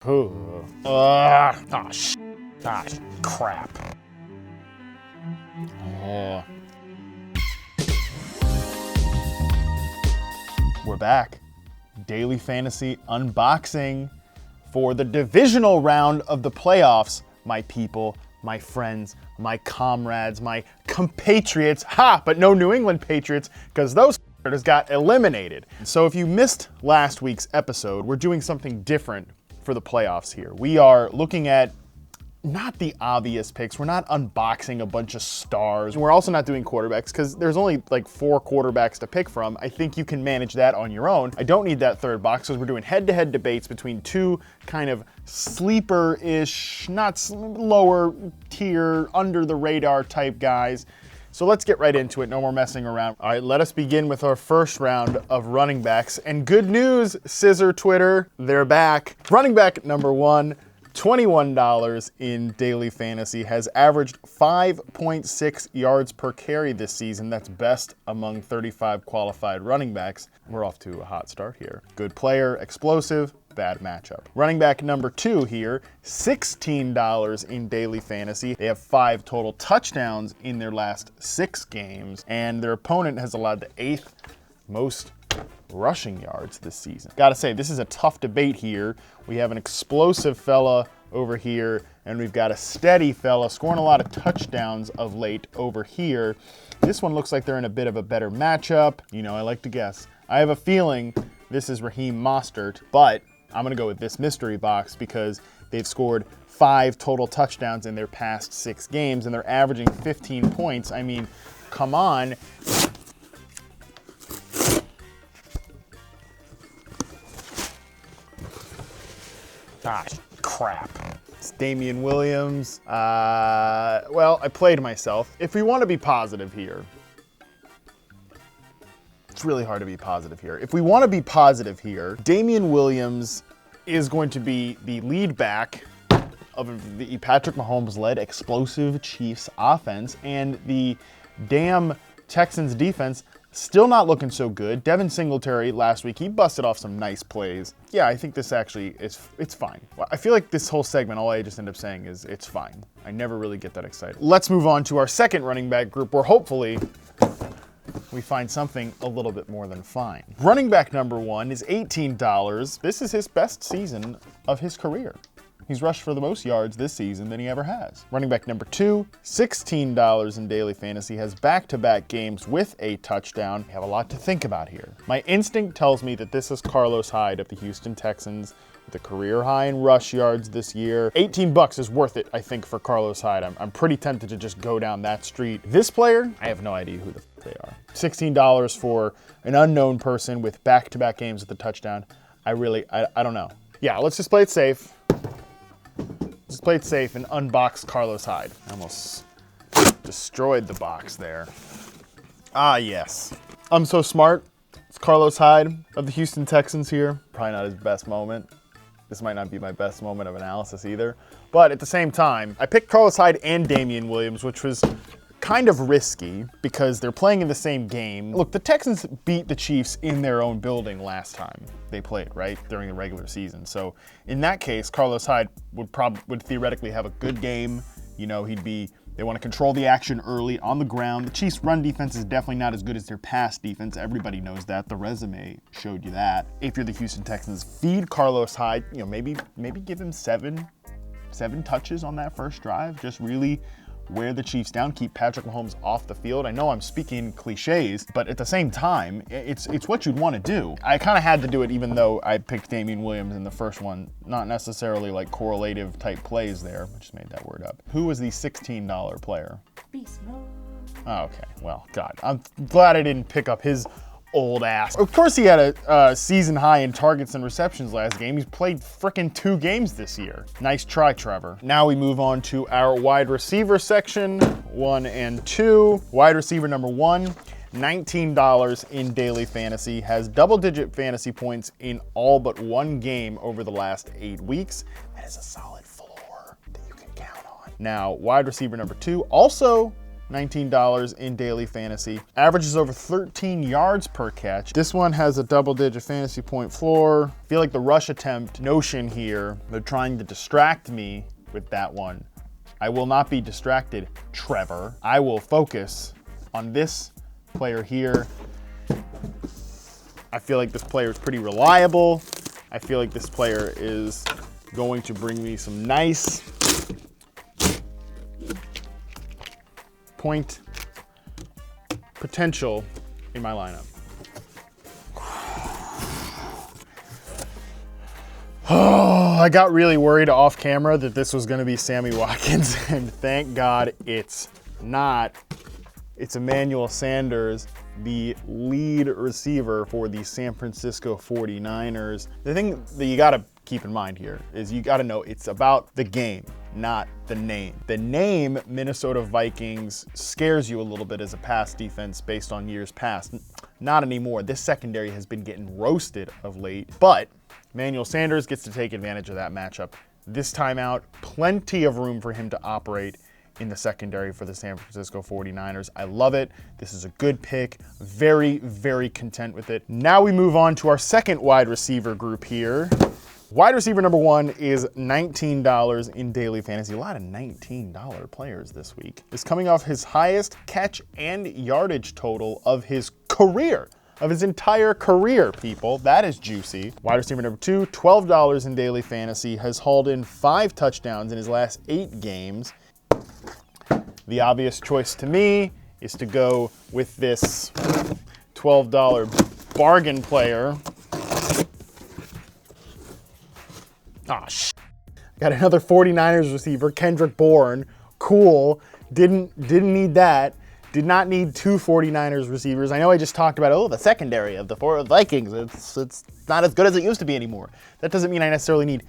Crap. Oh. We're back. Daily Fantasy unboxing for the divisional round of the playoffs. My people, my friends, my comrades, my compatriots. But no New England Patriots, because those got eliminated. So if you missed last week's episode, we're doing something different for the playoffs here. We are looking at not the obvious picks. We're not unboxing a bunch of stars. We're also not doing quarterbacks because there's only like 4 quarterbacks to pick from. I think you can manage that on your own. I don't need that third box because we're doing head-to-head debates between 2 kind of sleeper-ish, not lower tier, under the radar type guys. So let's get right into it. No more messing around. All right, let us begin with our first round of running backs. And good news, Scissor Twitter, they're back. Running back number 1, $21 in daily fantasy, has averaged 5.6 yards per carry this season. That's best among 35 qualified running backs. We're off to a hot start here. Good player, explosive, bad matchup. Running back number 2 here, $16 in daily fantasy. They have 5 total touchdowns in their last 6 games, and their opponent has allowed the 8th most rushing yards this season. Gotta say, this is a tough debate here. We have an explosive fella over here, and we've got a steady fella scoring a lot of touchdowns of late over here. This one looks like they're in a bit of a better matchup. You know, I like to guess. I have a feeling this is Raheem Mostert, but I'm gonna go with this mystery box because they've scored 5 total touchdowns in their past 6 games, and they're averaging 15 points. I mean, come on. Gosh, crap. It's Damian Williams. Well, I played myself. If we want to be positive here, it's really hard to be positive here. If we want to be positive here, Damian Williams is going to be the lead back of the Patrick Mahomes-led explosive Chiefs offense, and the damn Texans defense still not looking so good. Devin Singletary last week, he busted off some nice plays. Yeah, I think this actually it's fine. I feel like this whole segment, all I just end up saying is it's fine. I never really get that excited. Let's move on to our second running back group where hopefully we find something a little bit more than fine. Running back number 1 is $18. This is his best season of his career. He's rushed for the most yards this season than he ever has. Running back number 2, $16 in daily fantasy, has back-to-back games with a touchdown. We have a lot to think about here. My instinct tells me that this is Carlos Hyde of the Houston Texans with a career high in rush yards this year. $18 is worth it, I think, for Carlos Hyde. I'm pretty tempted to just go down that street. This player, I have no idea who the f they are. $16 for an unknown person with back-to-back games with a touchdown. I don't know. Yeah, let's just play it safe. Just play it safe and unbox Carlos Hyde. I almost destroyed the box there. Ah, yes. I'm so smart. It's Carlos Hyde of the Houston Texans here. Probably not his best moment. This might not be my best moment of analysis either. But at the same time, I picked Carlos Hyde and Damian Williams, which was kind of risky because they're playing in the same game. Look, the Texans beat the Chiefs in their own building last time they played, right, during the regular season. So in that case, Carlos Hyde would theoretically have a good game. You know, they want to control the action early on the ground. The Chiefs' run defense is definitely not as good as their pass defense. Everybody knows that. The resume showed you that. If you're the Houston Texans, feed Carlos Hyde, you know, maybe give him seven touches on that first drive. Just really wear the Chiefs down, keep Patrick Mahomes off the field. I know I'm speaking cliches, but at the same time, it's what you'd want to do. I kind of had to do it even though I picked Damian Williams in the first one. Not necessarily like correlative type plays there. I just made that word up. Who was the $16 player? Beast mode. Oh, okay, well, God. I'm glad I didn't pick up his old ass. Of course he had a season high in targets and receptions last game. He's played frickin' 2 games this year. Nice try, Trevor. Now we move on to our wide receiver section, 1 and 2. Wide receiver number 1, $19 in daily fantasy, has double-digit fantasy points in all but 1 game over the last 8 weeks. That is a solid floor that you can count on. Now, wide receiver number 2, also $19 in daily fantasy. Averages over 13 yards per catch. This one has a double-digit fantasy point floor. I feel like the rush attempt notion here, they're trying to distract me with that one. I will not be distracted, Trevor. I will focus on this player here. I feel like this player is pretty reliable. I feel like this player is going to bring me some nice point potential in my lineup. Oh, I got really worried off camera that this was going to be Sammy Watkins, and thank God it's not. It's Emmanuel Sanders, the lead receiver for the San Francisco 49ers. The thing that you got to keep in mind here is you got to know it's about the game, not the name. The name Minnesota Vikings scares you a little bit as a pass defense based on years past. Not anymore. This secondary has been getting roasted of late, but Emmanuel Sanders gets to take advantage of that matchup. This time out, plenty of room for him to operate in the secondary for the San Francisco 49ers. I love it. This is a good pick. Very, very content with it. Now we move on to our second wide receiver group here. Wide receiver number one is $19 in daily fantasy. A lot of $19 players this week. Is coming off his highest catch and yardage total of his career. Of his entire career, people. That is juicy. Wide receiver number two, $12 in daily fantasy, has hauled in 5 touchdowns in his last 8 games. The obvious choice to me is to go with this $12 bargain player. Oh, got another 49ers receiver, Kendrick Bourne. Cool. Didn't need that. Did not need 2 49ers receivers. I know I just talked about, the secondary of the Vikings. It's not as good as it used to be anymore. That doesn't mean I necessarily need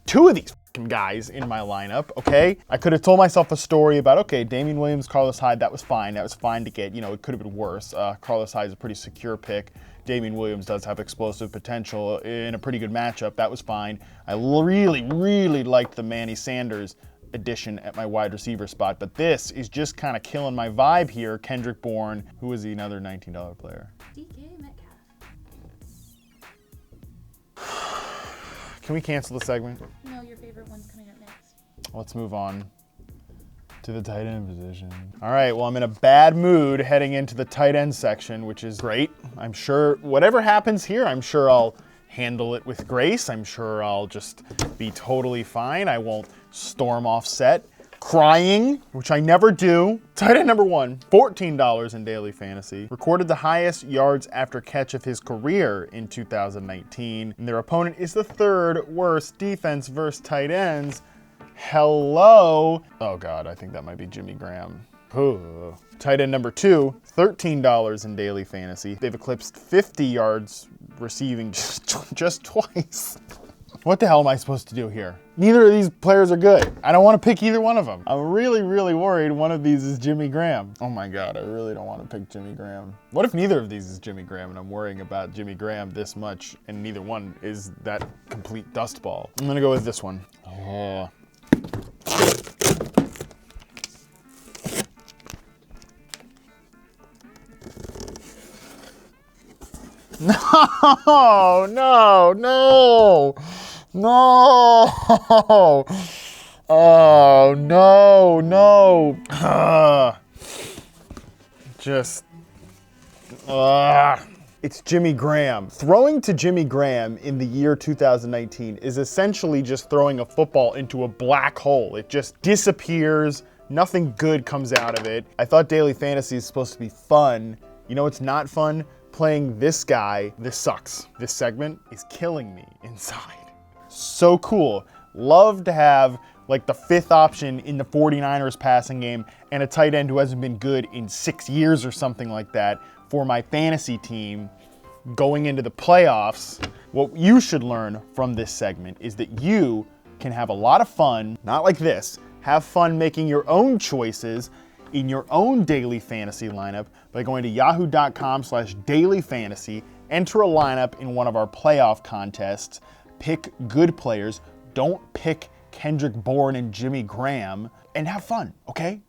2 of these guys in my lineup, okay? I could have told myself a story about, okay, Damian Williams, Carlos Hyde, that was fine. That was fine to get, it could have been worse. Carlos Hyde is a pretty secure pick. Damian Williams does have explosive potential in a pretty good matchup. That was fine. I really, really liked the Manny Sanders addition at my wide receiver spot, but this is just kind of killing my vibe here. Kendrick Bourne, who is another $19 player. DK Metcalf. Can we cancel the segment? No, your favorite one's coming up next. Let's move on to the tight end position. All right, well, I'm in a bad mood heading into the tight end section, which is great. I'm sure whatever happens here, I'm sure I'll handle it with grace. I'm sure I'll just be totally fine. I won't storm off set crying, which I never do. Tight end number one, $14 in daily fantasy. Recorded the highest yards after catch of his career in 2019. And their opponent is the 3rd worst defense versus tight ends. Hello. Oh God, I think that might be Jimmy Graham. Ooh. Tight end number two, $13 in daily fantasy. They've eclipsed 50 yards receiving just twice. What the hell am I supposed to do here? Neither of these players are good. I don't want to pick either one of them. I'm really, really worried one of these is Jimmy Graham. Oh my God, I really don't want to pick Jimmy Graham. What if neither of these is Jimmy Graham and I'm worrying about Jimmy Graham this much and neither one is that complete dust ball? I'm gonna go with this one. Oh. No, no, no, no. Oh, no, no. It's Jimmy Graham. Throwing to Jimmy Graham in the year 2019 is essentially just throwing a football into a black hole. It just disappears. Nothing good comes out of it. I thought daily fantasy is supposed to be fun. You know, it's not fun. Playing this guy, this sucks. This segment is killing me inside. So cool. Love to have like the 5th option in the 49ers passing game and a tight end who hasn't been good in 6 years or something like that for my fantasy team going into the playoffs. What you should learn from this segment is that you can have a lot of fun, not like this, have fun making your own choices in your own daily fantasy lineup by going to yahoo.com/dailyfantasy, enter a lineup in one of our playoff contests, pick good players, don't pick Kendrick Bourne and Jimmy Graham, and have fun, okay?